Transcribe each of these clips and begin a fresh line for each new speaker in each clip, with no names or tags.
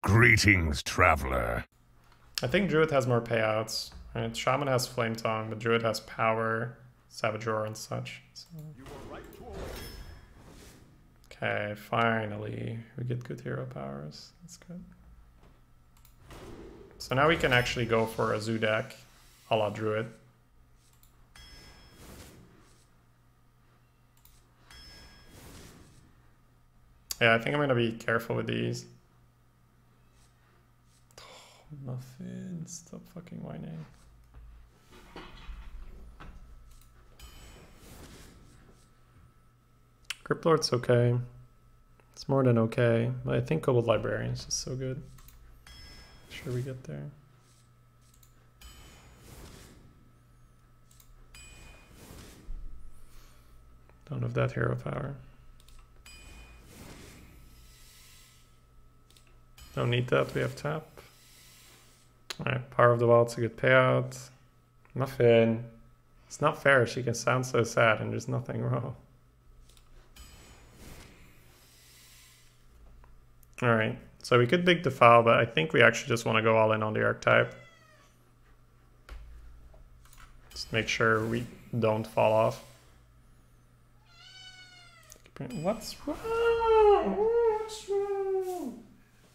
Greetings, traveler.
I think Druid has more payouts. Right? Shaman has Flame Tongue, but Druid has Power, Savage Roar, and such. So. Okay, finally. We get good hero powers. That's good. So now we can actually go for a Zoo deck a la Druid. Yeah, I think I'm going to be careful with these. Oh, Muffin, stop fucking whining. Cryptlord's okay. It's more than okay. But I think Kobold Librarian's just so good. Sure we get there. Don't have that hero power. Don't need that, we have tap. Alright, Power of the Wild's a good payout. Muffin. It's not fair, she can sound so sad and there's nothing wrong. Alright, so we could Big Defile, but I think we actually just want to go all in on the archetype. Just make sure we don't fall off. What's wrong? What's wrong?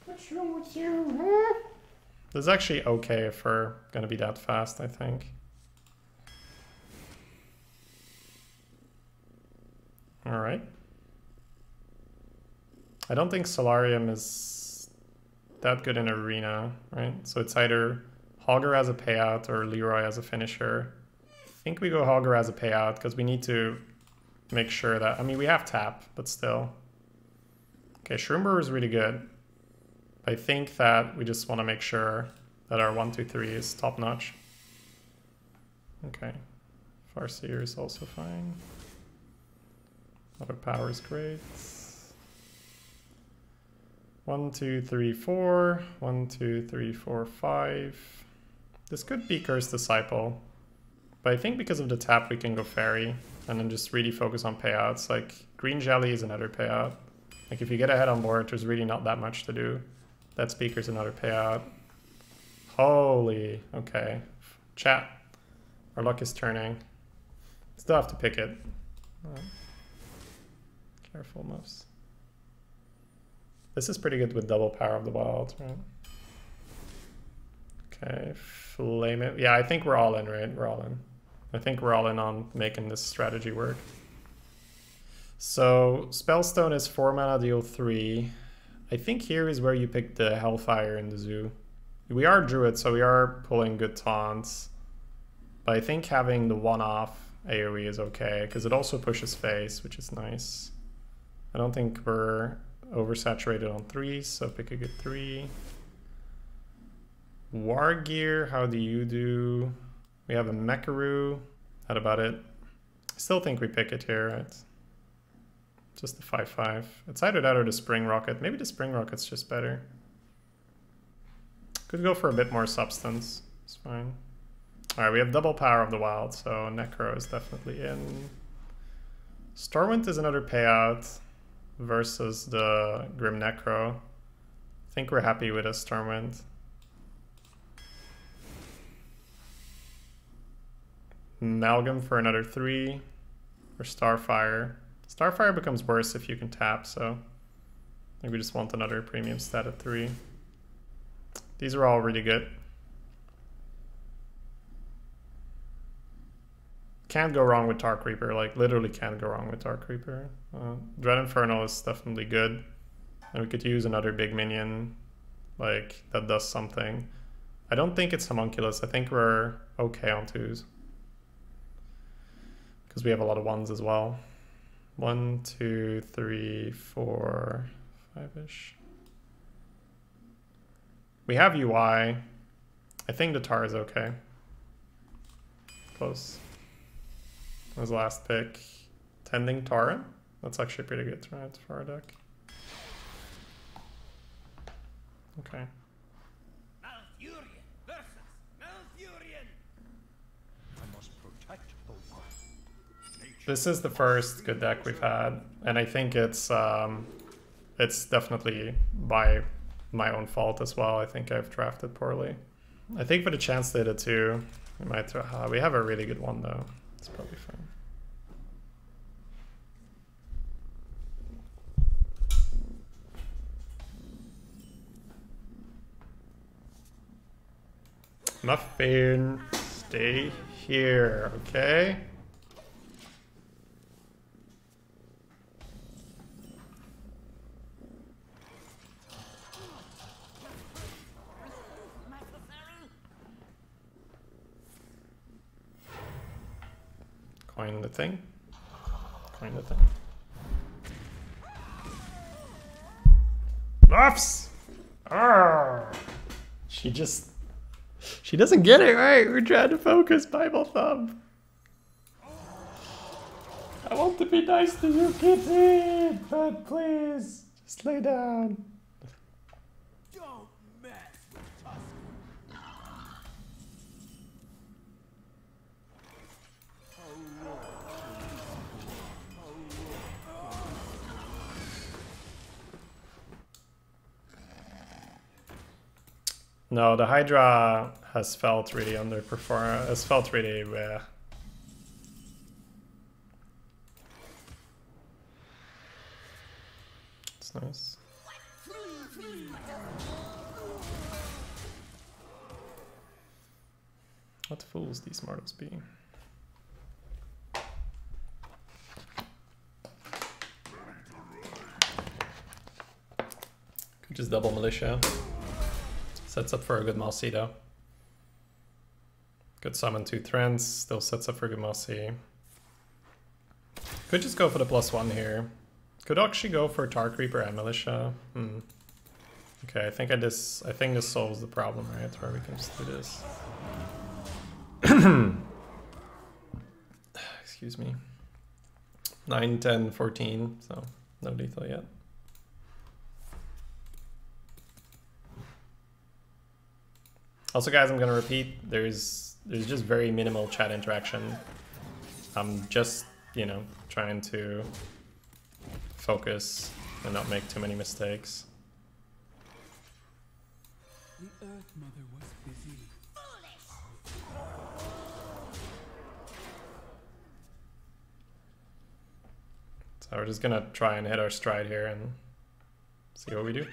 What's wrong with you? Huh? This is actually okay if we're gonna be that fast, I think. Alright. I don't think Solarium is that good in Arena, right? So it's either Hogger as a payout or Leroy as a finisher. I think we go Hogger as a payout because we need to make sure that... I mean, we have tap, but still. Okay, Shroomber is really good. I think that we just want to make sure that our 1, 2, 3 is top notch. Okay. Farseer is also fine. Other power is great. 1, 2, 3, 4. 1, 2, 3, 4, 5. This could be Cursed Disciple. But I think because of the tap we can go Fairy and then just really focus on payouts. Like Green Jelly is another payout. Like if you get ahead on board, there's really not that much to do. That Speaker's another payout. Holy, okay. Chat. Our luck is turning. Still have to pick it. Careful, Muffs. This is pretty good with double Power of the Wild, right? Okay, Flame it. Yeah, I think we're all in, right? We're all in. I think we're all in on making this strategy work. So, Spellstone is 4 mana, deal 3. I think here is where you pick the Hellfire in the Zoo. We are Druid, so we are pulling good taunts. But I think having the one-off AoE is okay, because it also pushes face, which is nice. I don't think we're oversaturated on 3s, so pick a good 3. War Gear, how do you do? We have a Mecharoo. That about it. I still think we pick it here, right? Just the 5/5. It's either that or the Spring Rocket. Maybe the Spring Rocket's just better. Could go for a bit more substance. It's fine. Alright, we have double Power of the Wild, so Necro is definitely in. Stormwind is another payout versus the Grim Necro. I think we're happy with a Stormwind. Amalgam for another 3. Or Starfire. Starfire becomes worse if you can tap, so I think we just want another premium stat at 3. These are all really good. Can't go wrong with Dark Reaper, like literally can't go wrong with Dark Reaper. Dread Infernal is definitely good. And we could use another big minion like that does something. I don't think it's Homunculus, I think we're okay on 2s. Because we have a lot of 1s as well. 1, 2, 3, 4, 5-ish. We have UI. I think the Tar is okay. Close. That was the last pick. Tending Tauren? That's actually pretty good, right, for our deck. Okay.
Malfurion versus Malfurion. I must protect the one.
This is the first good deck we've had, and I think it's definitely by my own fault as well. I think I've drafted poorly. I think for the chance data too, we might we have a really good one though. It's probably fine. Muffin, stay here, okay? Coin the thing. Coin the thing. Muffs! Arrgh! She doesn't get it right. We're trying to focus, Bible Thumb. I want to be nice to you, kitty, but please, just lay down.
Don't mess with Tusk.
No, the Hydra has felt really underperformed. Has felt really It's nice. What fools these mortals be. Could just double militia. Sets up for a good Mossy though. Could summon 2 Trends, still sets up for a good Mossy. Could just go for the +1 here. Could actually go for Tar Creeper and Militia. Okay, I think this solves the problem, right? Where we can just do this. Excuse me. 9, 10, 14, so no lethal yet. Also, guys, I'm gonna repeat, there's just very minimal chat interaction. I'm just, you know, trying to focus and not make too many mistakes.
The Earth Mother was busy.
So we're just gonna try and hit our stride here and see what we do.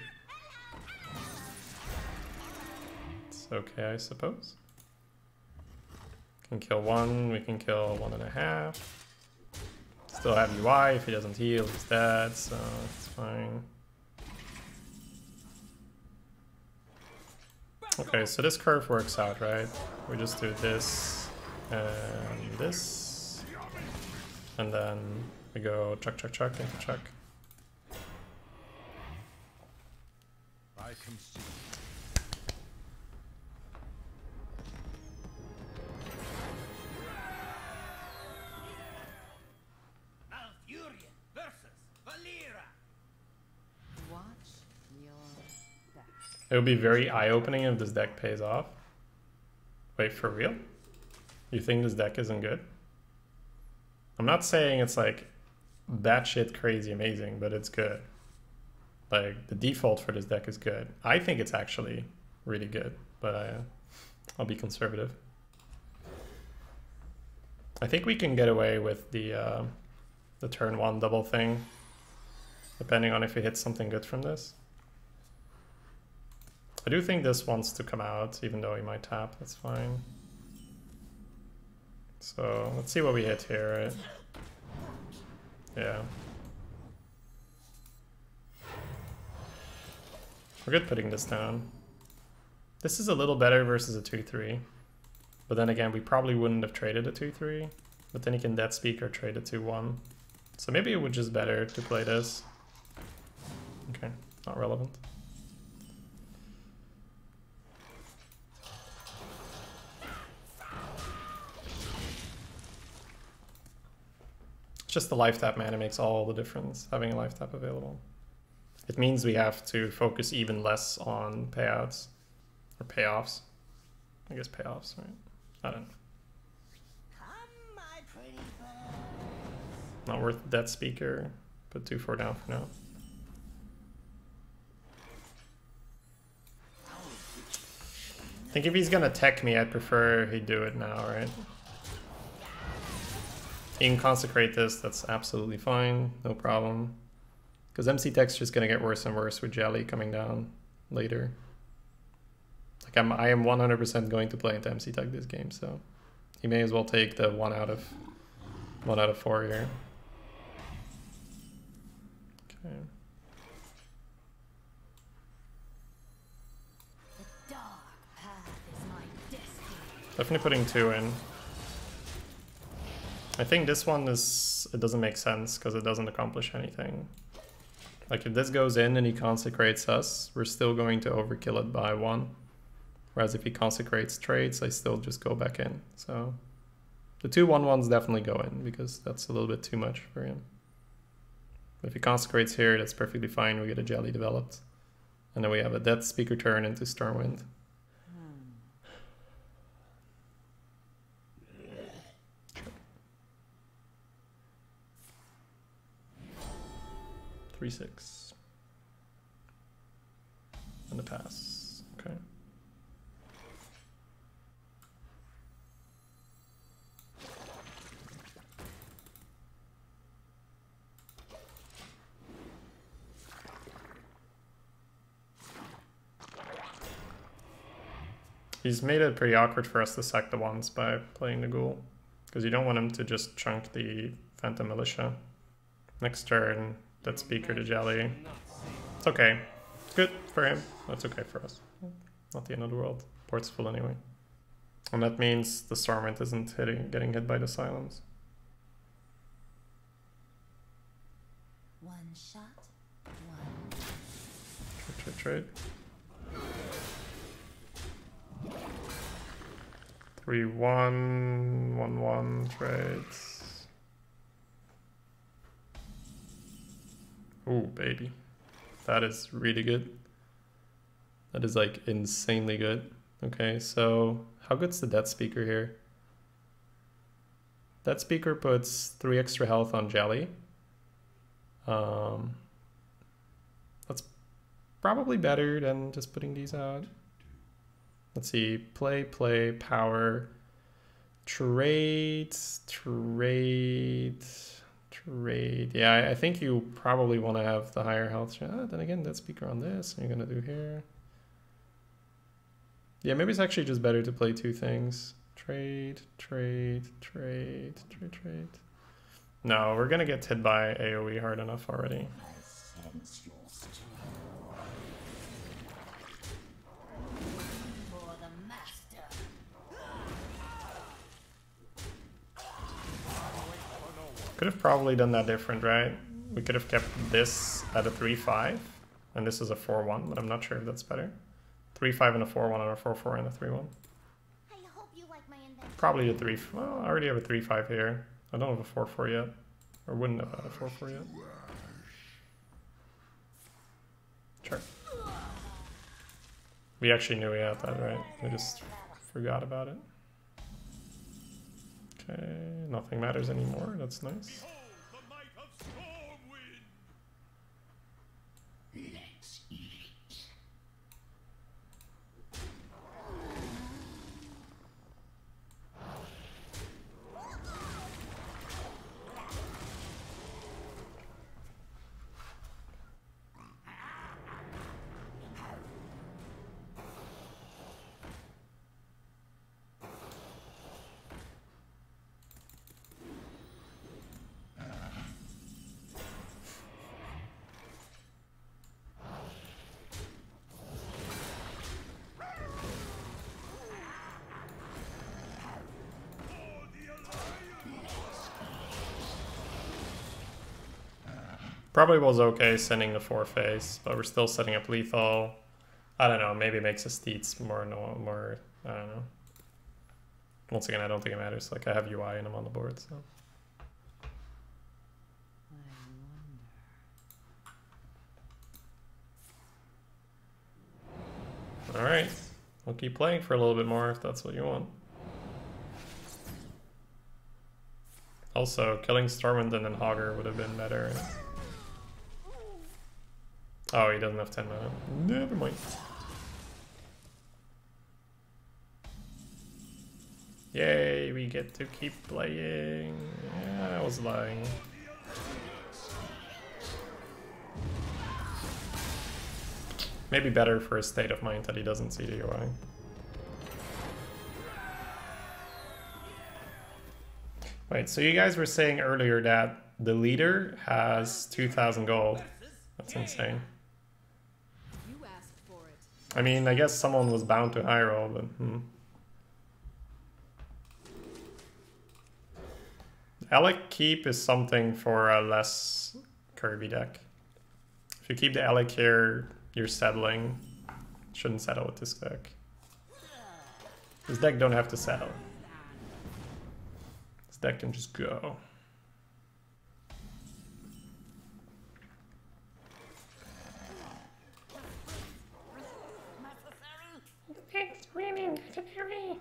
Okay, I suppose. Can kill 1, we can kill 1.5. Still have UI, if he doesn't heal, he's dead, so it's fine. Okay, so this curve works out, right? We just do this and this. And then we go chuck, chuck, chuck into chuck.
I can see.
It would be very eye-opening if this deck pays off. Wait, for real? You think this deck isn't good? I'm not saying it's like batshit crazy amazing, but it's good. Like, the default for this deck is good. I think it's actually really good, but I'll be conservative. I think we can get away with the turn 1 double thing, depending on if we hit something good from this. I do think this wants to come out, even though he might tap, that's fine. So let's see what we hit here, right? Yeah. We're good putting this down. This is a little better versus a 2-3. But then again, we probably wouldn't have traded a 2-3. But then he can Death Speak or trade a 2-1. So maybe it would just better to play this. Okay, not relevant. Just the life tap, man, it makes all the difference, having a life tap available. It means we have to focus even less on payouts, or payoffs. I guess payoffs, right? I don't know.
Come, my pretty bird.
Not worth Death Speaker, put 2-4 down for now. think if he's gonna tech me, I'd prefer he do it now, right? He can consecrate this, that's absolutely fine, no problem. Because MC Tech's just gonna get worse and worse with Jelly coming down later. Like I am 100% going to play into MC Tech this game, so he may as well take the 1 out of 4 here. Okay.
The dark path is my destiny.
Definitely putting 2 in. I think this one is, it doesn't make sense because it doesn't accomplish anything. Like if this goes in and he consecrates us, we're still going to overkill it by 1. Whereas if he consecrates trades, I still just go back in. So the 2 1/1s definitely go in because that's a little bit too much for him. But if he consecrates here, that's perfectly fine. We get a Jelly developed. And then we have a Death Speaker turn into Stormwind. 3/6. And the pass. Okay. He's made it pretty awkward for us to sack the ones by playing the Ghoul. Because you don't want him to just chunk the Phantom Militia. Next turn, Death Speaker to Jelly. It's okay. It's good for him. That's okay for us. Not the end of the world. Port's full anyway. And that means the Stormwind isn't getting hit by the Silence.
One shot, one.
Trade. 3/1, 1/1 trades. Ooh, baby. That is really good. That is like insanely good. Okay, so how good's the Death Speaker here? Death Speaker puts 3 extra health on Jelly. That's probably better than just putting these out. Let's see, play, power, trade. Yeah, I think you probably want to have the higher health. Then again, Death Speaker on this, and you're going to do here. Yeah, maybe it's actually just better to play 2 things. Trade. No, we're going to get hit by AoE hard enough already. Could have probably done that different, right? We could have kept this at a 3/5, and this is a 4/1, but I'm not sure if that's better. 3/5 and a 4/1, or a 4/4 and a 3/1.
I hope you like my invention.
Probably a 3. Well, I already have a 3/5 here. I don't have a 4/4 yet, or wouldn't have had a 4/4 yet. Sure. We actually knew we had that, right? We just forgot about it. Okay, nothing matters anymore. That's nice.
Let's eat.
Probably was okay sending the 4-phase, but we're still setting up lethal. I don't know, maybe it makes us Steeds more, I don't know. Once again, I don't think it matters. Like, I have UI and I'm on the board, so. Alright, we'll keep playing for a little bit more if that's what you want. Also, killing Stormwind and then Hogger would have been better. Oh, he doesn't have 10 mana. Never mind. Yay, we get to keep playing. Yeah, I was lying. Maybe better for his state of mind that he doesn't see the UI. Wait, so you guys were saying earlier that the leader has 2,000 gold. That's insane.
You asked for it.
I mean, I guess someone was bound to high roll, but Alec keep is something for a less curvy deck. If you keep the Alec here, you're settling. Shouldn't settle with this deck. This deck don't have to settle. This deck can just go. It's really necessary.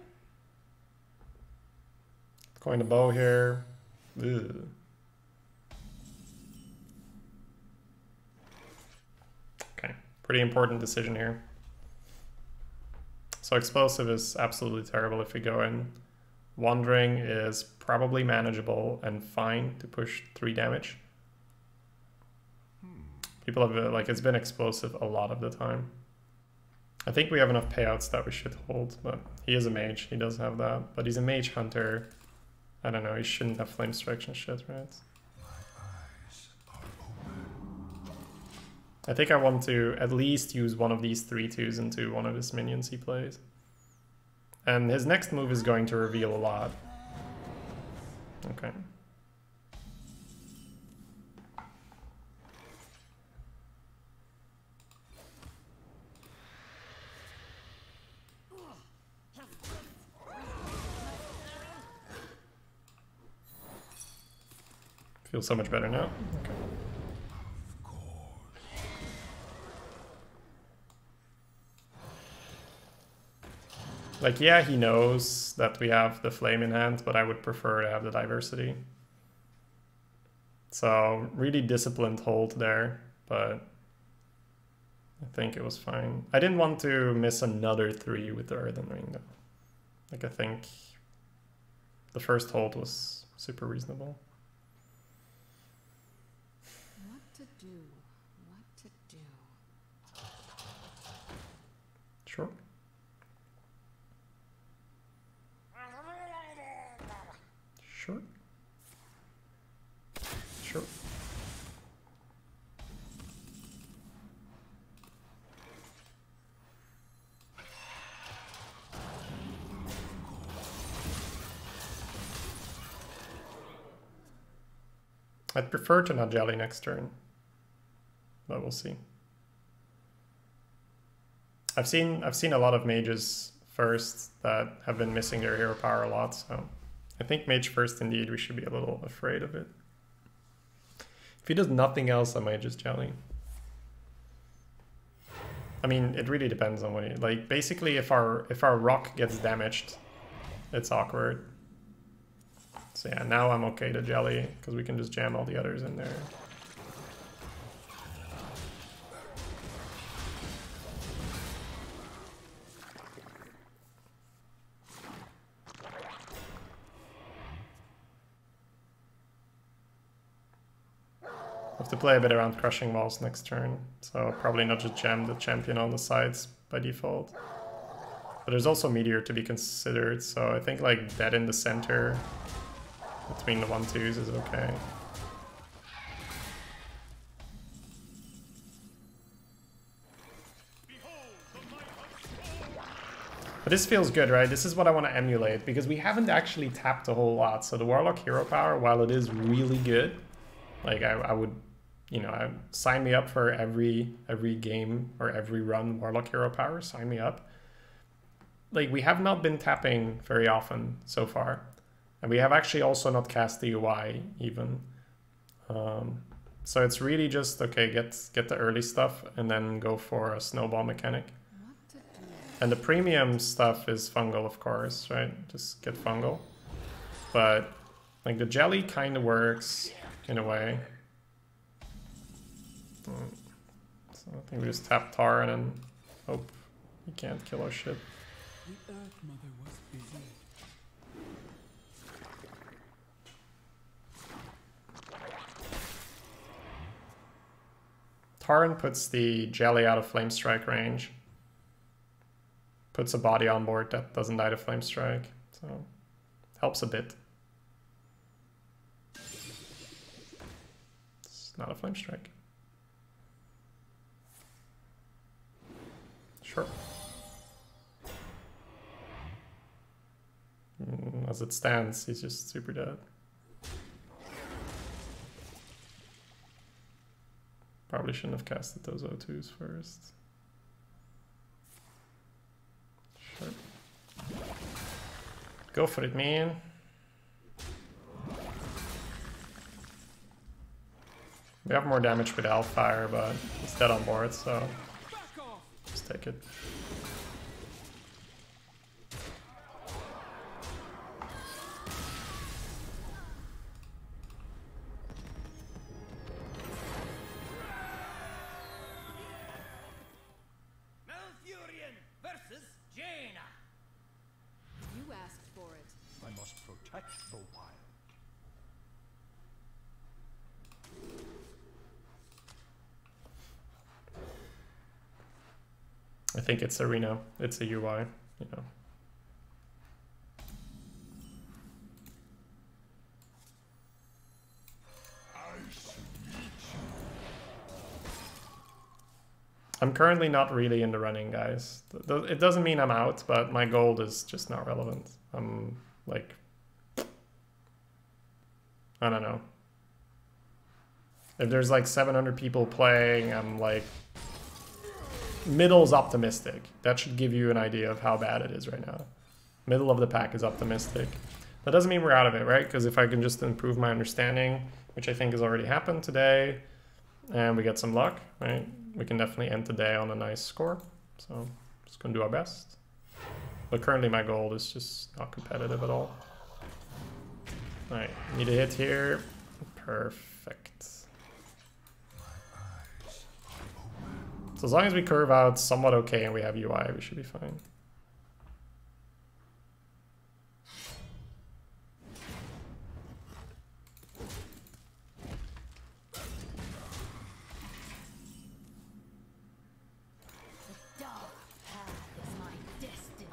Going to bow here. Ugh. Okay, pretty important decision here. So explosive is absolutely terrible if we go in. Wandering is probably manageable and fine to push 3 damage. People have, like, it's been explosive a lot of the time. I think we have enough payouts that we should hold, but he is a mage, he does have that. But he's a mage hunter. I don't know, he shouldn't have flame strike and shit, right? I think I want to at least use one of these 3/2s into one of his minions he plays. And his next move is going to reveal a lot. Okay. Feels so much better now. Okay. Like, yeah, he knows that we have the flame in hand, but I would prefer to have the diversity. So, really disciplined hold there, but I think it was fine. I didn't want to miss another 3 with the Earthen Ring, though. Like, I think the first hold was super reasonable.
What to do? What to do?
Sure. Sure. Sure. I'd prefer to not jelly next turn, but we'll see. I've seen a lot of mages first that have been missing their hero power a lot, so I think mage first indeed, we should be a little afraid of it. If he does nothing else, I might just jelly. I mean, it really depends on what he, like, basically if our rock gets damaged, it's awkward. So yeah, now I'm okay to jelly, because we can just jam all the others in there. Have to play a bit around crushing walls next turn, so probably not just jam the champion on the sides by default. But there's also meteor to be considered, so I think like dead in the center between the 1/2s is okay. But this feels good, right? This is what I want to emulate, because we haven't actually tapped a whole lot. So the Warlock hero power, while it is really good, like I would, you know, sign me up for every game or every run Warlock hero power, sign me up. Like, we have not been tapping very often so far. And we have actually also not cast the UI even. So it's really just, okay, get the early stuff and then go for a snowball mechanic. And the premium stuff is fungal, of course, right? Just get fungal. But like the jelly kind of works in a way. So I think we just tap Tar and then hope he can't kill our shit.
The Earth Mother was busy.
Tarn puts the jelly out of Flame Strike range. Puts a body on board that doesn't die to Flame Strike. So, helps a bit. It's not a Flame Strike. Sure. As it stands, he's just super dead. Probably shouldn't have casted those O2s first. Sure. Go for it, man. We have more damage with Hellfire, but he's dead on board, so just take it. I think it's Arena. It's a UI, you know. I'm currently not really in the running, guys. It doesn't mean I'm out, but my gold is just not relevant. I'm like, I don't know. If there's like 700 people playing, I'm like, middle's optimistic. That should give you an idea of how bad it is right now. Middle of the pack is optimistic. That doesn't mean we're out of it, right? Because if I can just improve my understanding, which I think has already happened today, and we get some luck, right? We can definitely end the day on a nice score. So just gonna do our best. But currently my gold is just not competitive at all. All right, need a hit here. Perfect. So as long as we curve out somewhat okay and we have UI, we should be fine.
The dark path is my destiny.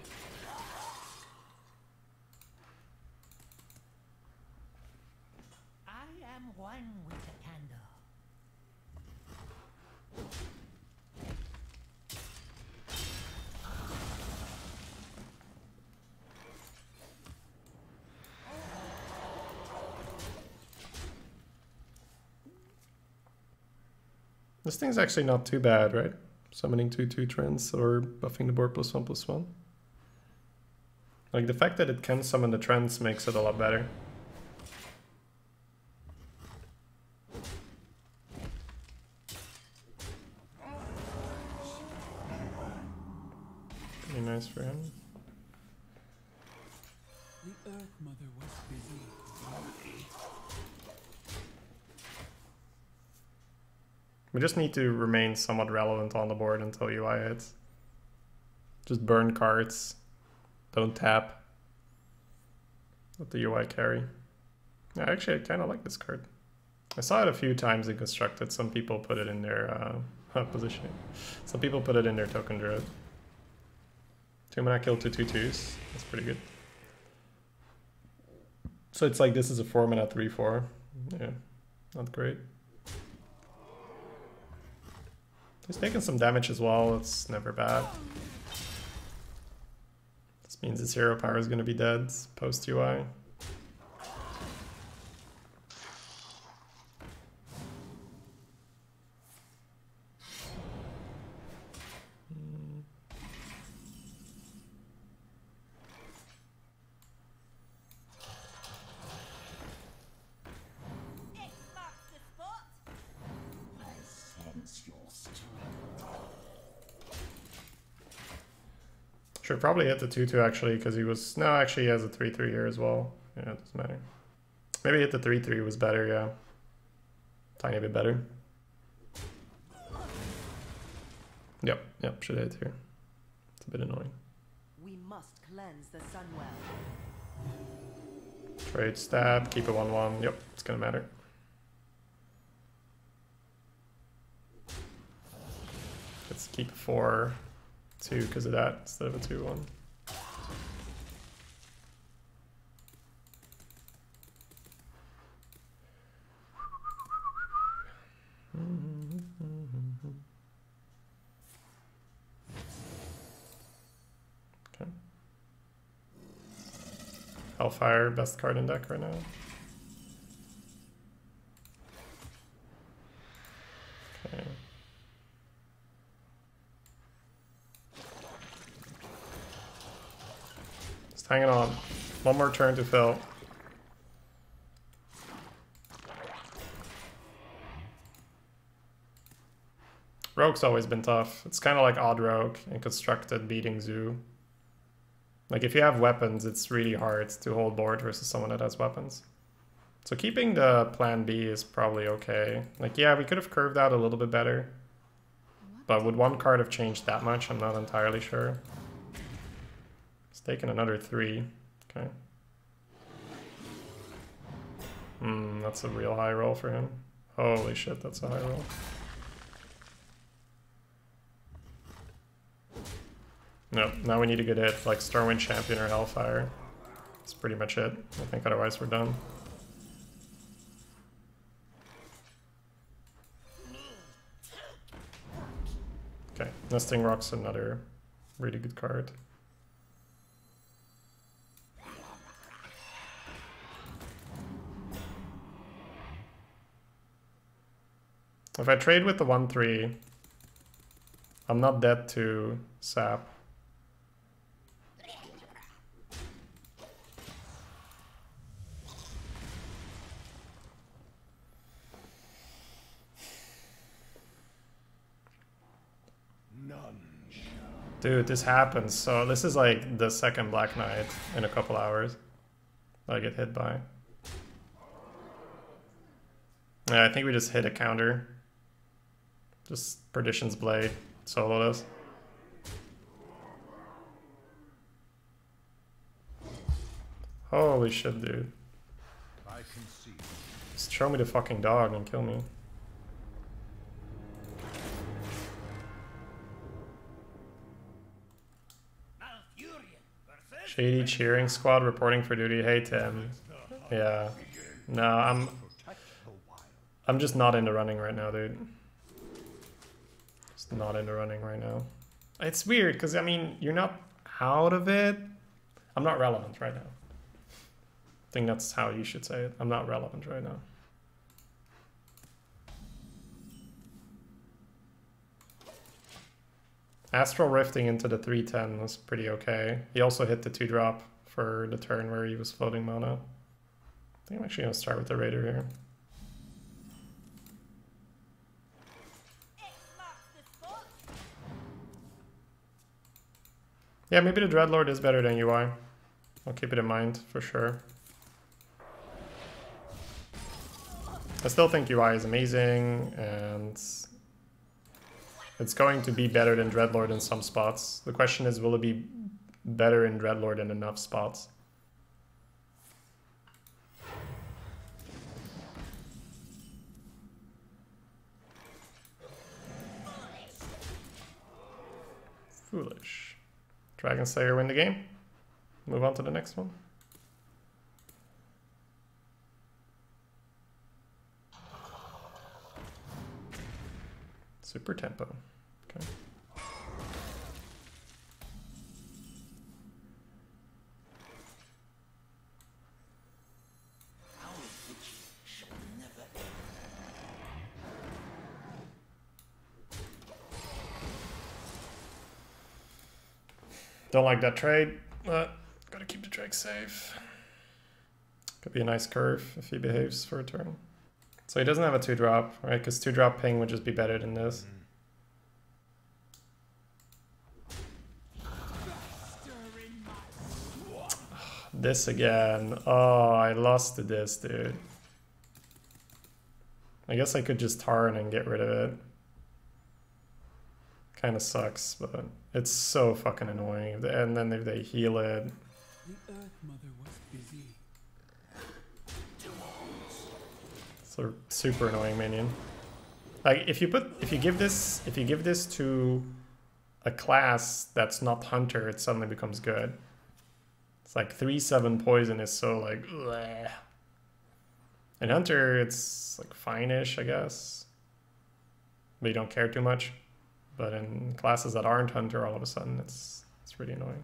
I am one with the candle.
This thing's actually not too bad, right? Summoning 2/2 trends or buffing the board +1/+1. Like the fact that it can summon the trends makes it a lot better. Pretty nice for him.
The Earth Mother was busy.
We just need to remain somewhat relevant on the board until UI hits. Just burn cards. Don't tap. Let the UI carry. Yeah, actually, I kind of like this card. I saw it a few times in Constructed. Some people put it in their positioning. Some people put it in their token druid. 2-mana kill 2/2/2s. That's pretty good. So it's like this is a 4-mana 3/4. Yeah, not great. He's taking some damage as well. It's never bad. This means his hero power is going to be dead post UI. Should probably hit the 2/2 actually, because he was... No, actually he has a 3/3 here as well. Yeah, it doesn't matter. Maybe hit the 3/3 was better, yeah. Tiny bit better. Yep, should hit here. It's a bit annoying.
We must cleanse the Sunwell.
Trade stab, keep it 1/1. Yep, it's gonna matter. keep a 4-2 because of that instead of a 2-1. Okay. Hellfire, best card in deck right now. Okay. Just hanging on. One more turn to fill. Rogue's always been tough. It's kind of like Odd Rogue and Constructed beating Zoo. Like if you have weapons, it's really hard to hold board versus someone that has weapons. So keeping the plan B is probably okay. Like yeah, we could have curved out a little bit better. But would one card have changed that much? I'm not entirely sure. It's taken another 3. Okay. That's a real high roll for him. Holy shit, that's a high roll. No, now we need a good hit, like Stormwind Champion or Hellfire. That's pretty much it. I think otherwise we're done. Okay, Nesting Rock's another really good card. If I trade with the 1-3, I'm not dead to Sap. Dude, this happens. So this is like the second Black Knight in a couple hours that I get hit by. Yeah, I think we just hit a counter. Just Perdition's Blade, solo this. Holy shit, dude. Just show me the fucking dog and kill me. Shady cheering squad reporting for duty. Hey Tim. Yeah. No, I'm just not in the running right now, dude. Just not in the running right now. It's weird because I mean you're not out of it. I'm not relevant right now. I think that's how you should say it. I'm not relevant right now. Astral Rifting into the 3/10 was pretty okay. He also hit the 2-drop for the turn where he was floating mana. I think I'm actually going to start with the Raider here. Yeah, maybe the Dreadlord is better than UI. I'll keep it in mind for sure. I still think UI is amazing, and it's going to be better than Dreadlord in some spots. The question is, will it be better in Dreadlord in enough spots? Foolish. Dragon Slayer win the game. Move on to the next one. Super tempo. Okay. Don't like that trade, but gotta keep the Drake safe. Could be a nice curve if he behaves for a turn. So he doesn't have a 2-drop, right? Because 2-drop ping would just be better than this. This again. Oh, I lost to this, dude. I guess I could just Tarn and get rid of it. Kind of sucks, but it's so fucking annoying. And then if they heal it.
The Earth Mother was busy.
It's a super annoying minion. Like if you give this to a class that's not Hunter, it suddenly becomes good. It's like 3/7 poison is so like, bleh. In Hunter, it's like fine-ish, I guess. But you don't care too much. But in classes that aren't Hunter, all of a sudden, it's really annoying.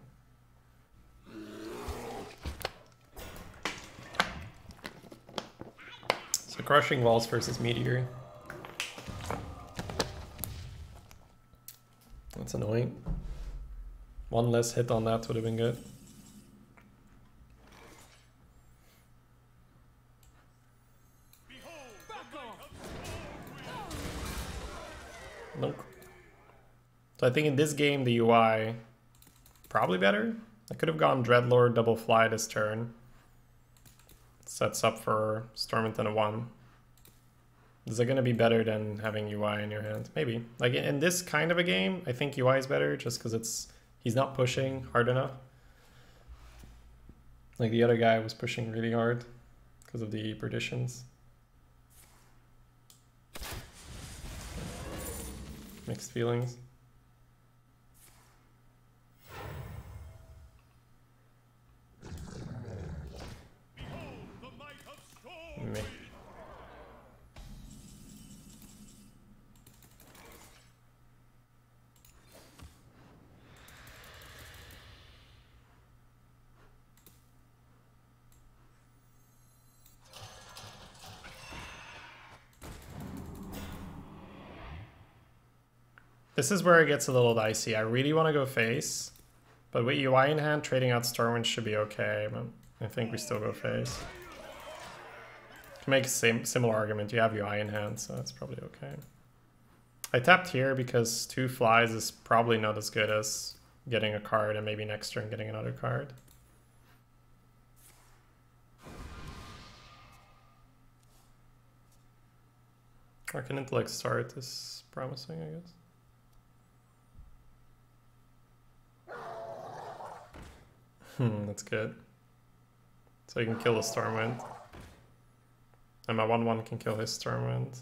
So Crushing Walls versus Meteor. That's annoying. One less hit on that would have been good. Nope. So I think in this game the UI probably better. I could have gone Dreadlord double fly this turn. Sets up for Stormwind and a 1. Is it going to be better than having UI in your hand? Maybe. Like in this kind of a game, I think UI is better just because he's not pushing hard enough. Like the other guy was pushing really hard because of the perditions. Mixed feelings. Meh. This is where it gets a little dicey. I really want to go face, but with UI in hand, trading out Stormwind should be okay, but I think we still go face. To make a similar argument, you have UI in hand, so that's probably okay. I tapped here because 2 flies is probably not as good as getting a card and maybe next turn getting another card. Arcane Intellect start is promising, I guess. That's good. So you can kill the Stormwind. And my 1/1 can kill his Stormwind.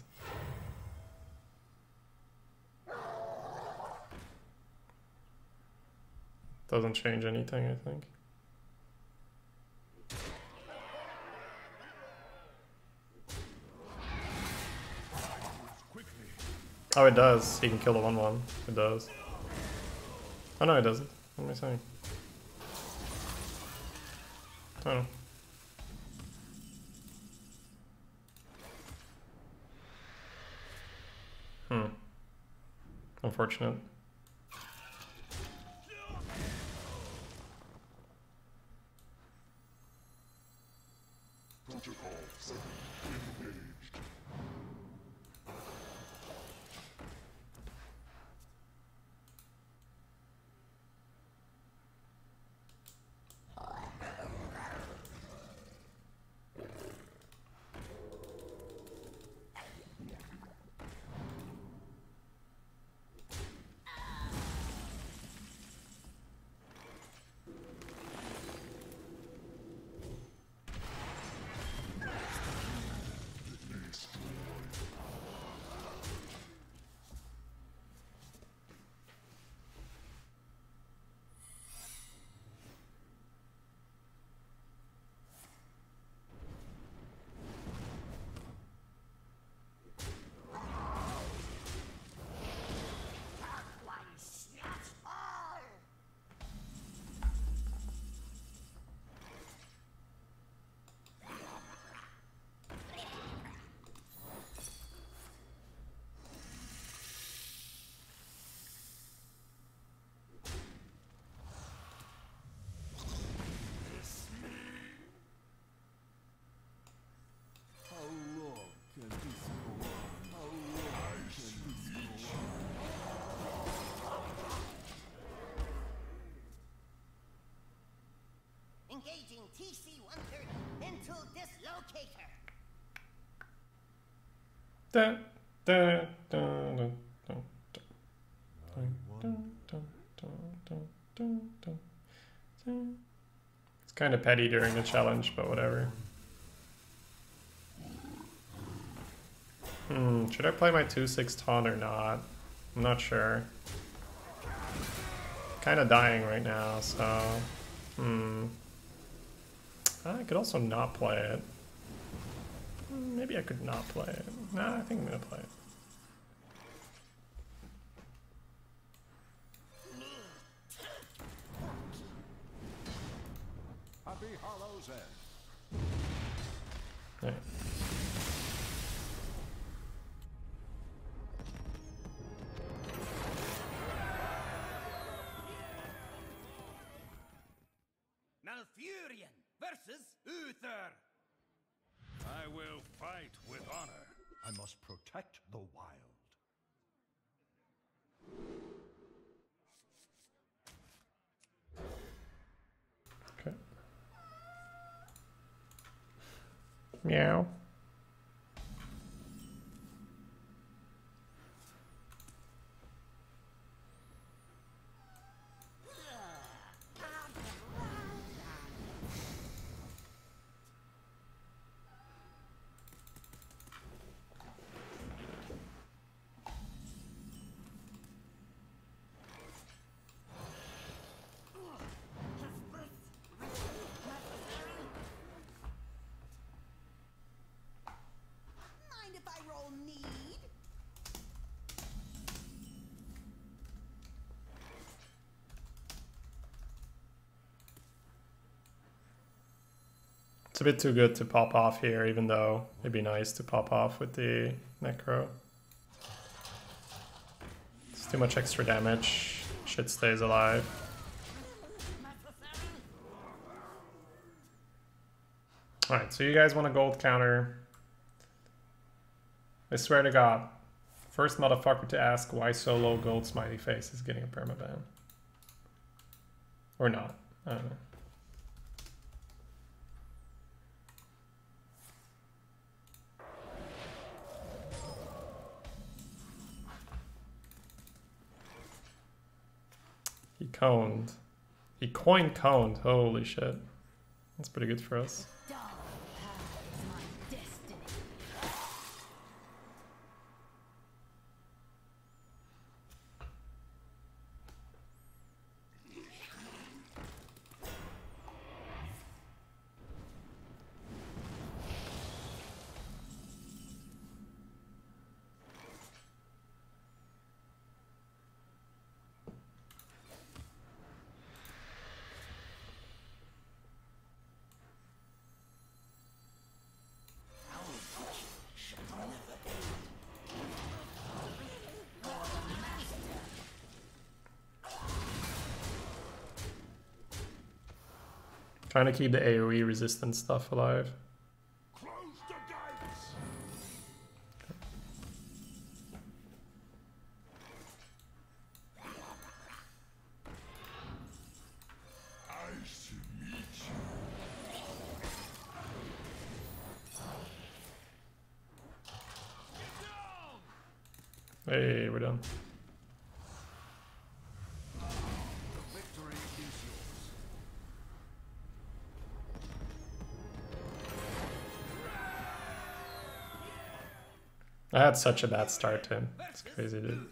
Doesn't change anything, I think. Oh, it does. He can kill the 1/1. It does. Oh no, it doesn't. What am I saying? Oh. Unfortunate.
Engaging TC-130 into dislocator.
It's kind of petty during the challenge, but whatever. Should I play my 2/6 taunt or not? I'm not sure. kind of dying right now, so I could also not play it. Maybe I could not play it. Nah, I think I'm gonna play it.
Happy Hollow's End.
Right.
Malfurion versus Uther. I will fight with honor. I must protect the wild.
Okay. Meow.
Mind if I roll need?
It's a bit too good to pop off here, even though it'd be nice to pop off with the Necro. It's too much extra damage. Shit stays alive. Alright, so you guys want a gold counter. I swear to God, first motherfucker to ask why solo gold smiley face is getting a permaban. Or not. I don't know. He coned. He coined coned. Holy shit. That's pretty good for us.
Dark path is my destiny.
Trying to keep the AoE resistant stuff alive.
Close the gates. Nice to meet you.
Hey, we're done.
The victory is yours.
I had such a bad start to him. It's crazy, dude.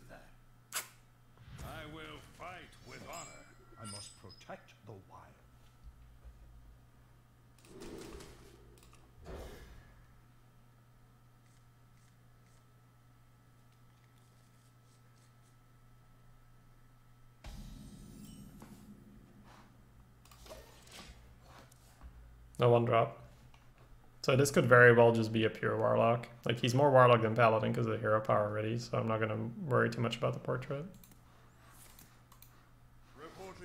I will fight with honor. I must protect the wild.
No one drop. So this could very well just be a pure Warlock. Like, he's more Warlock than Paladin because of the hero power already, so I'm not going to worry too much about the portrait.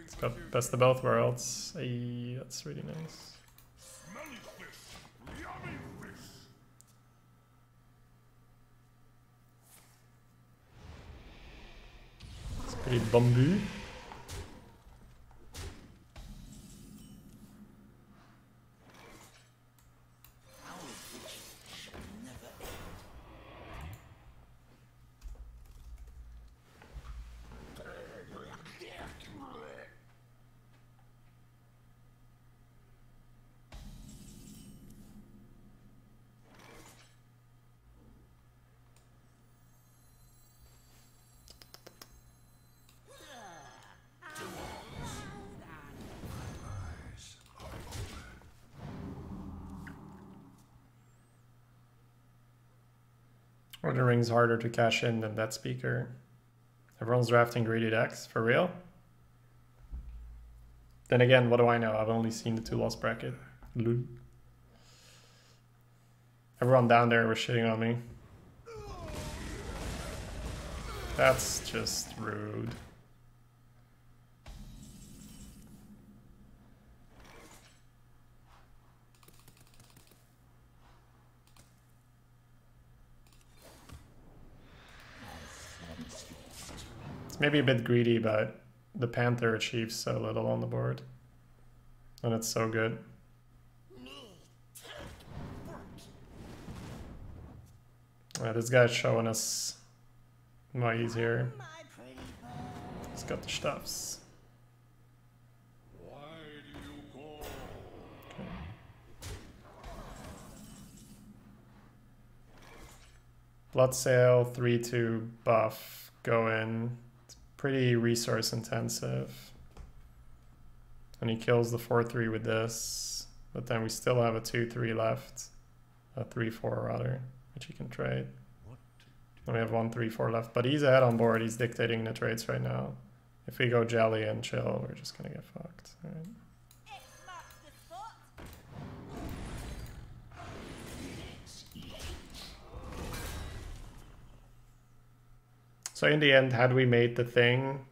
It's got best of both worlds. Ay, that's really nice.
Smelly fish. Yummy fish.
It's pretty bamboo. Order Ring's harder to cash in than that speaker. Everyone's drafting greedy decks, for real? Then again, what do I know? I've only seen the 2-loss bracket. Lol. Everyone down there was shitting on me. That's just rude. It's maybe a bit greedy, but the Panther achieves so little on the board. And it's so good. This guy's showing us why he's here. He's got the stuffs.
Why do you go?
Okay. Blood Sail, 3/2 buff, go in. It's pretty resource intensive. And he kills the 4/3 with this. But then we still have a 2/3 left. A 3/4 rather, which he can trade. And we have 1 3/4 left. But he's ahead on board, he's dictating the trades right now. If we go jelly and chill, we're just gonna get fucked. Alright. So in the end, had we made the thing,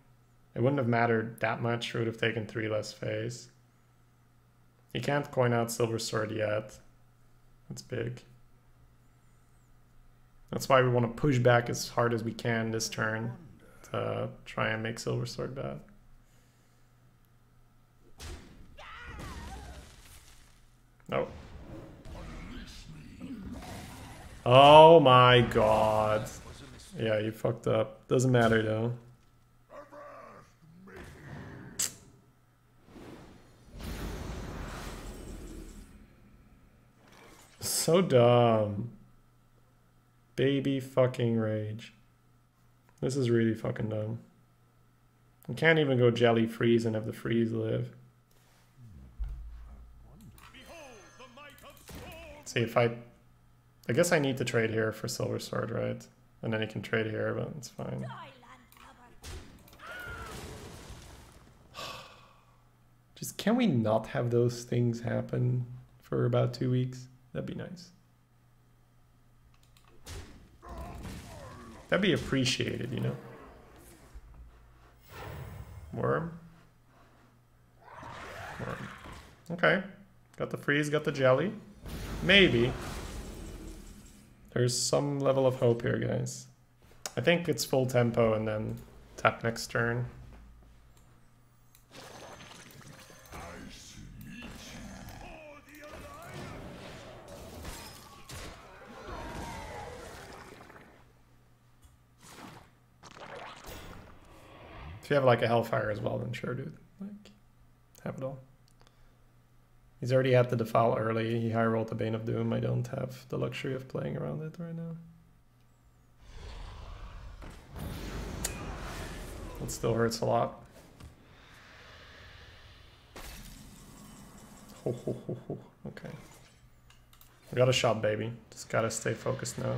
it wouldn't have mattered that much. We would have taken 3 less phase. He can't coin out Silver Sword yet. That's big. That's why we want to push back as hard as we can this turn to try and make Silver Sword bad. No. Oh my god. Yeah, you fucked up. Doesn't matter though. So dumb. Baby fucking rage. This is really fucking dumb. You can't even go jelly freeze and have the freeze live. See if I guess I need to trade here for Silver Sword, right? And then he can trade here, but it's fine. Just can we not have those things happen for about 2 weeks? That'd be nice. That'd be appreciated, you know? Worm. Worm. Okay. Got the freeze, got the jelly. Maybe. There's some level of hope here, guys. I think it's full tempo and then tap next turn. If you have like a Hellfire as well, then sure, dude. Like, have it all. He's already had the Defile early. He high rolled the Bane of Doom. I don't have the luxury of playing around it right now. It still hurts a lot. Ho, ho, ho, ho. Okay. We got a shot, baby. Just gotta stay focused now.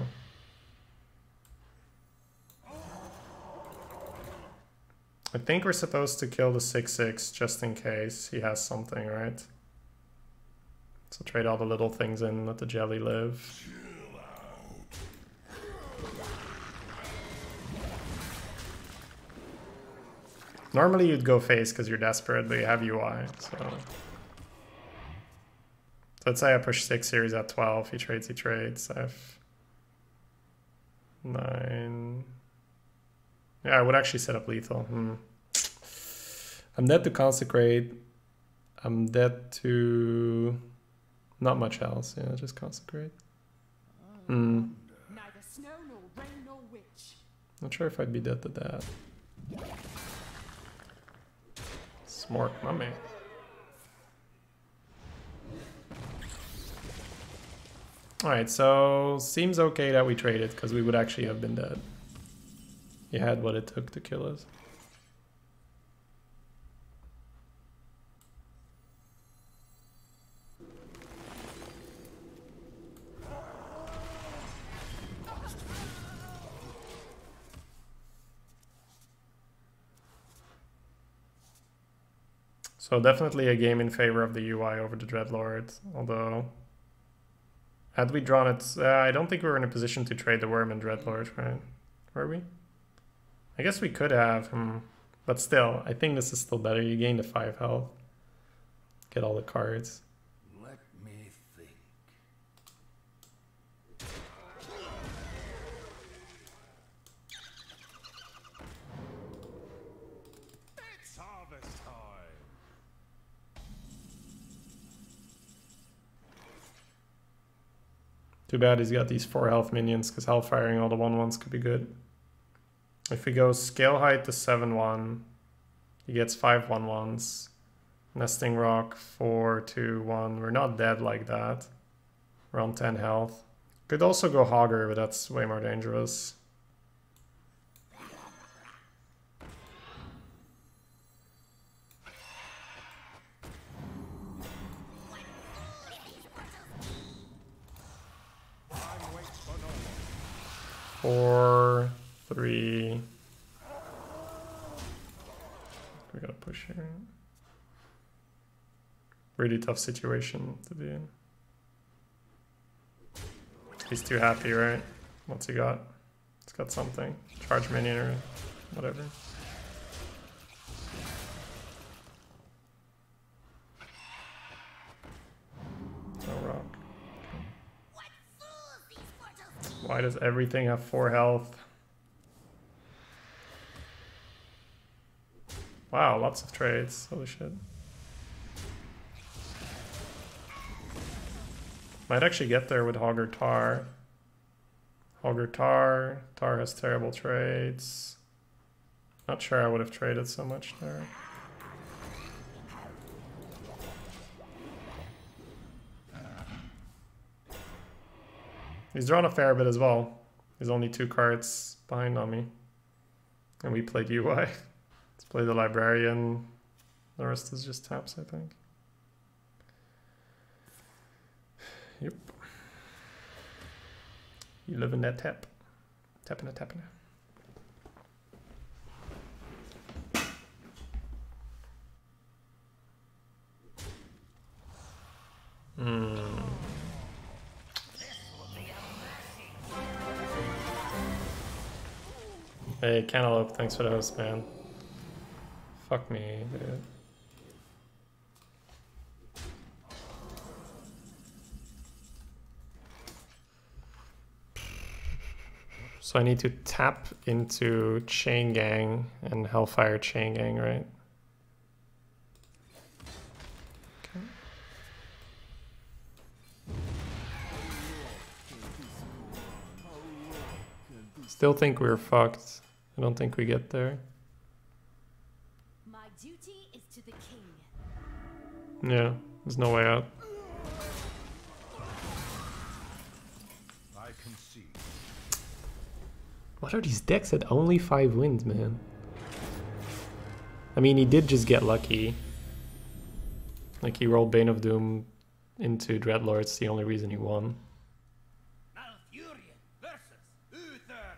I think we're supposed to kill the 6/6 just in case he has something, right? So trade all the little things in, let the jelly live. Normally you'd go face because you're desperate, but you have UI, so... let's say I push 6 here, he's at 12, he trades, I have 9... Yeah, I would actually set up lethal. I'm dead to Consecrate. I'm dead to... not much else. Yeah, just Consecrate.
Neither snow nor rain nor witch.
Not sure if I'd be dead to that. Smork, mummy. Alright, so seems okay that we traded because we would actually have been dead. He had what it took to kill us. So definitely a game in favor of the UI over the Dreadlord, although had we drawn it, I don't think we were in a position to trade the Worm and Dreadlord, right? Were we? I guess we could have, but still, I think this is still better. You gain the 5 health, get all the cards.
Let me think. It's harvest time.
Too bad he's got these 4 health minions, because hellfiring all the 1/1s could be good. If we go scale height to 7/1, he gets 5 1/1s. Nesting Rock 4/2/1. We're not dead like that. We're on 10 health. Could also go Hogger, but that's way more dangerous.
Time waits for no one.
4, 3. We gotta push here. Really tough situation to be in. He's too happy, right? What's he got? He's got something. Charge minion or whatever. No rock. Why does everything have 4 health? Wow, lots of trades. Holy shit. Might actually get there with Hogger Tar. Hogger Tar. Tar has terrible trades. Not sure I would have traded so much there. He's drawn a fair bit as well. He's only 2 cards behind on me. And we played UI. Let's play the Librarian. The rest is just taps, I think. Yep. You live in that tap. Tapping it, tapping it. Hey, Cantaloupe, thanks for the host, man. Fuck me, dude. So I need to tap into Chain Gang and Hellfire Chain Gang, right? Okay. Still think we're fucked. I don't think we get there.
My duty is to the king.
Yeah, there's no way out.
I concede.
What are these decks at only 5 wins, man? I mean, he did just get lucky. Like, he rolled Bane of Doom into Dreadlord. It's the only reason he won.
Malfurion versus Uther.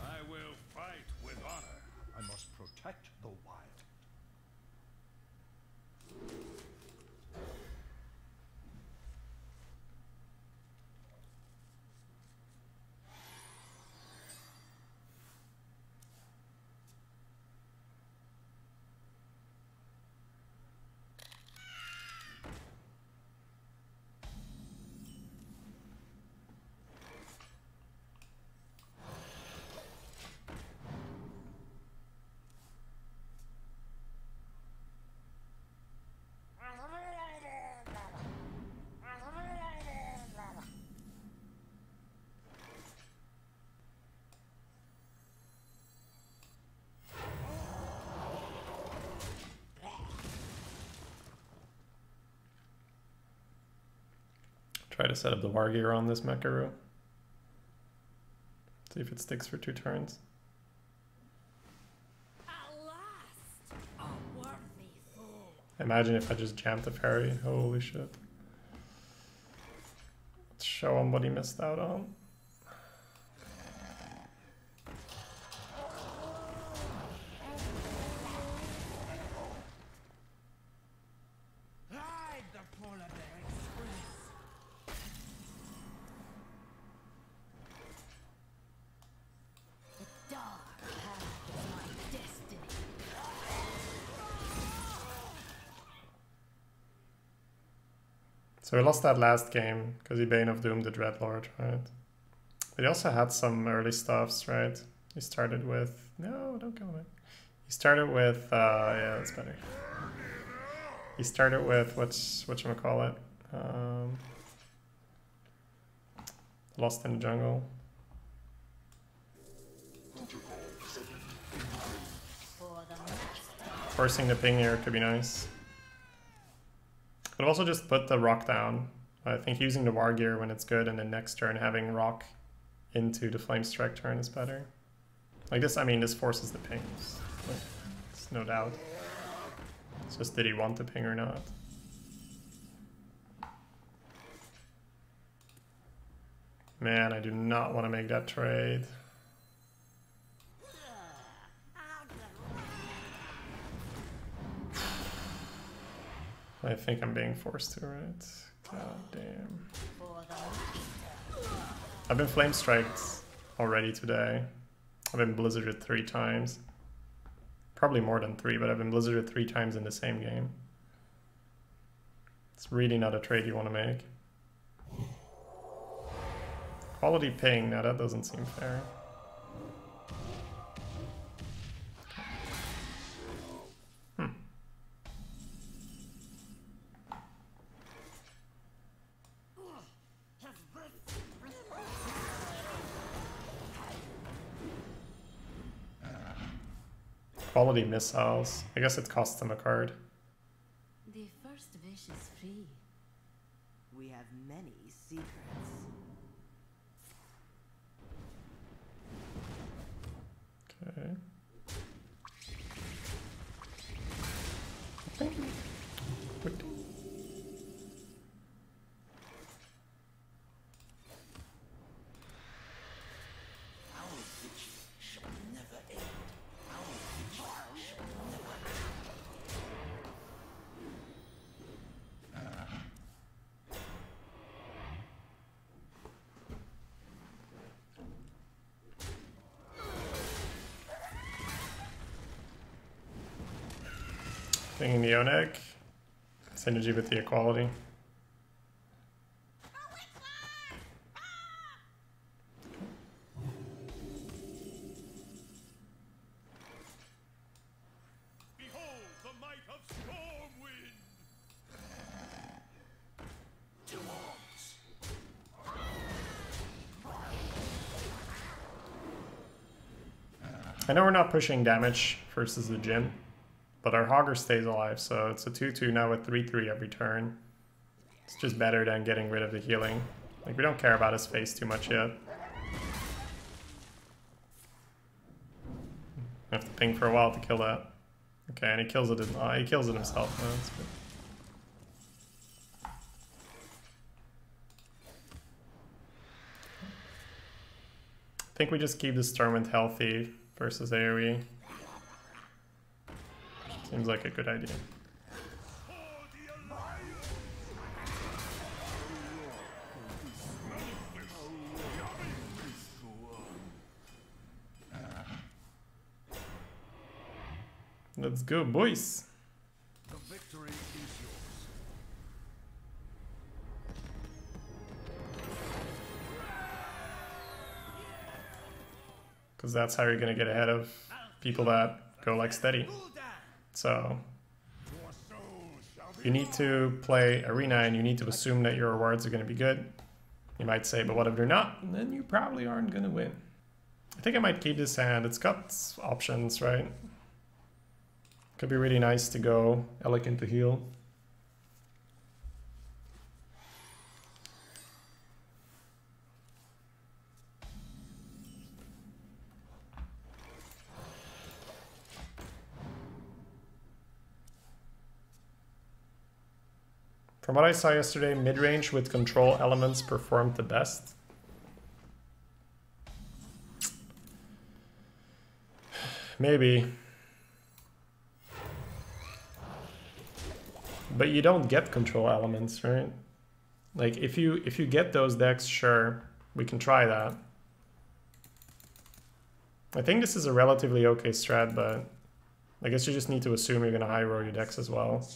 I will fight with honor. I must protect the wild.
Try to set up the Wargear on this Mekaru. See if it sticks for 2 turns.
At last, a worthy foe.
Imagine if I just jammed the fairy. Holy shit. Let's show him what he missed out on. So we lost that last game because he Bane of Doom the Dreadlord, right? But he also had some early stuffs, right? He started with... No, don't kill me. He started with... yeah, that's better. He started with... whatchamacallit? Lost in the Jungle. Forcing the ping here could be nice. Could also just put the rock down. I think using the war gear when it's good, and then next turn having rock into the flame strike turn is better. Like this, I mean, this forces the pings. Like, it's no doubt. It's just, did he want the ping or not? Man, I do not want to make that trade. I think I'm being forced to, right? God damn. I've been flame striked already today. I've been blizzarded 3 times. Probably more than 3, but I've been blizzarded 3 times in the same game. It's really not a trade you want to make. Quality ping, now that doesn't seem fair. Quality missiles. I guess it costs them a card.
The first wish is free.
We have many secrets.
Okay. Wait. Thinking Neonic. Synergy with the equality.
Behold the might of Stormwind! To arms!
I know we're not pushing damage versus the gym, but our Hogger stays alive, so it's a 2-2 now with 3-3 every turn. It's just better than getting rid of the healing. Like, we don't care about his face too much yet. I have to ping for a while to kill that. Okay, and he kills it. He kills it himself. No, that's good. I think we just keep the Stormwind healthy versus AoE. Seems like a good idea. Let's go, boys.
The victory is yours.
Because that's how you're going to get ahead of people that go like steady. So you need to play Arena and you need to assume that your rewards are going to be good. You might say, but what if they're not? And then you probably aren't going to win. I think I might keep this hand. It's got options, right? Could be really nice to go Elegant to heal. From what I saw yesterday, mid-range with control elements performed the best. Maybe. But you don't get control elements, right? Like if you get those decks, sure, we can try that. I think this is a relatively okay strat, but I guess you just need to assume you're gonna high roll your decks as well.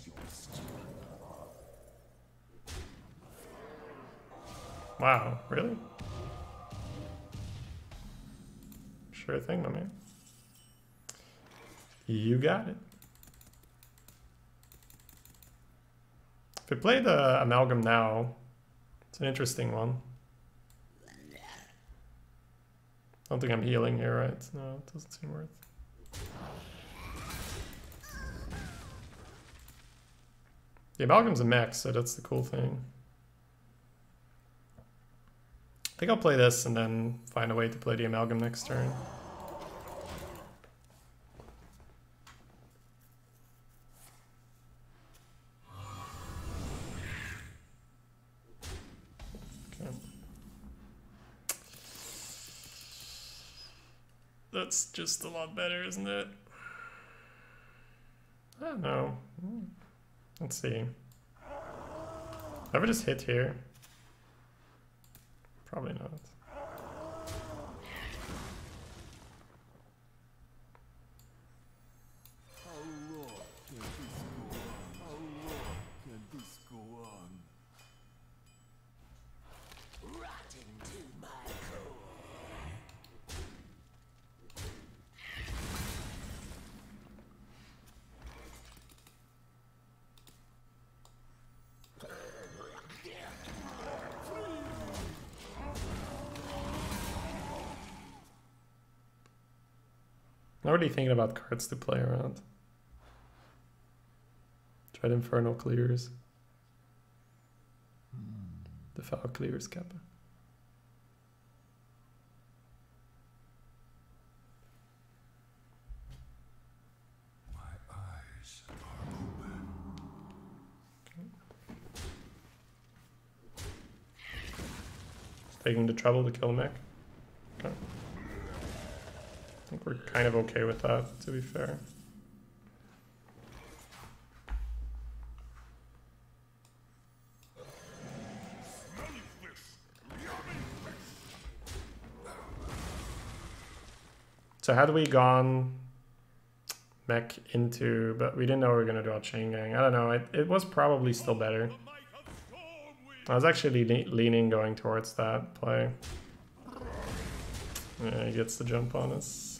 Wow, really? Sure thing, my man. You got it. If we play the Amalgam now, it's an interesting one. I don't think I'm healing here, right? No, it doesn't seem worth. The Amalgam's a mech, so that's the cool thing. I think I'll play this and then find a way to play the Amalgam next turn. Okay. That's just a lot better, isn't it? I don't know. Let's see. Ever just hit here? Probably not.
How long can this go on? How long can this go on?
Rotten to my core.
I'm already thinking about cards to play around. Dread Infernal clears. The Foul clears Kappa.
My eyes are open.
Taking the trouble to kill mech. Okay. I think we're kind of okay with that, to be fair. So had we gone mech into, but we didn't know we were going to draw Chain Gang. I don't know, it was probably still better. I was actually leaning going towards that play. Yeah, he gets the jump on us.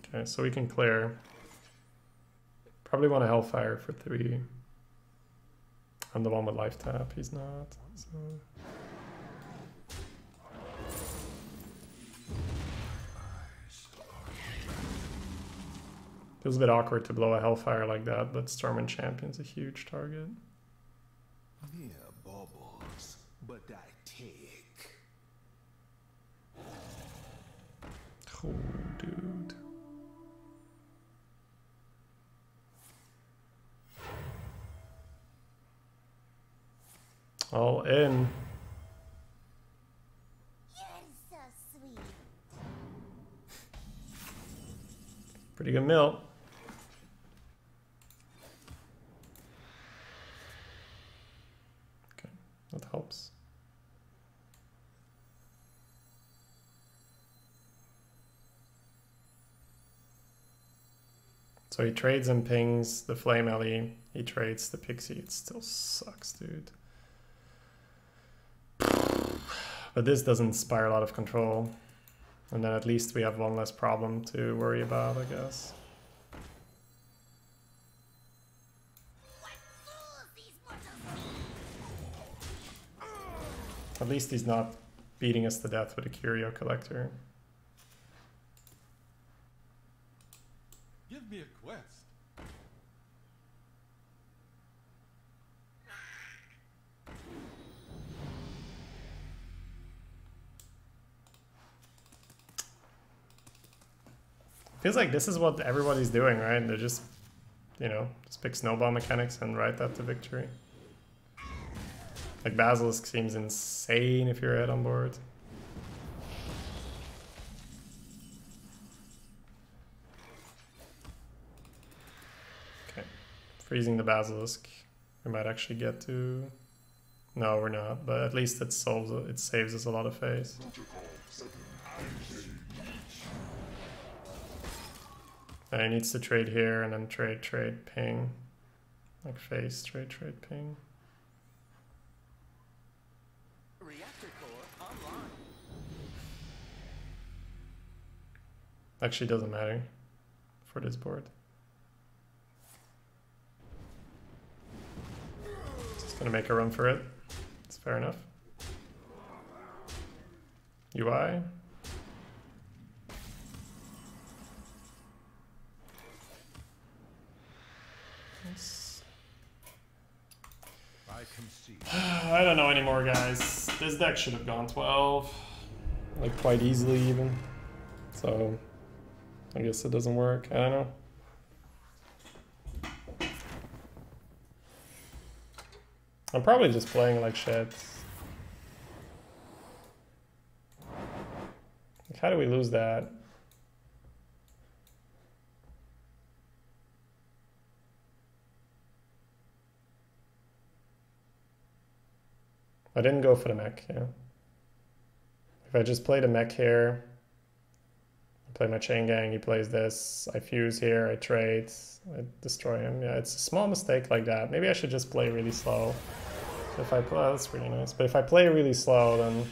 Okay, so we can clear. Probably want a Hellfire for 3. I'm the one with life tap, he's not. So. Feels a bit awkward to blow a Hellfire like that, but Storm Champion's a huge target.
Mere baubles, but I take.
Oh, dude. All in.
You're so sweet.
Pretty good mill. Okay, that helps. So he trades and pings the Flame Ellie. He trades the Pixie. It still sucks, dude. But this doesn't inspire a lot of control. And then at least we have one less problem to worry about, I guess. At least he's not beating us to death with a Curio Collector.
Give me a quest.
Feels like this is what everybody's doing, right? They're just, you know, just pick snowball mechanics and ride that to victory. Like Basilisk seems insane if you're ahead on board. Okay, freezing the Basilisk. We might actually get to. No, we're not. But at least it saves us a lot of phase. And he needs to trade here and then trade, ping. Like face, trade, ping.
Reactor core
Actually doesn't matter for this board. Just gonna make a run for it. It's fair enough. UI. Nice.
I concede.
I don't know anymore, guys. This deck should have gone 12. Like, quite easily, even. So, I guess it doesn't work. I don't know. I'm probably just playing like shit. Like, how do we lose that? I didn't go for the mech, yeah. If I just played a mech here, I play my chain gang, he plays this, I fuse here, I trade, I destroy him. Yeah, it's a small mistake like that. Maybe I should just play really slow. So if I play, that's really nice. But if I play really slow, then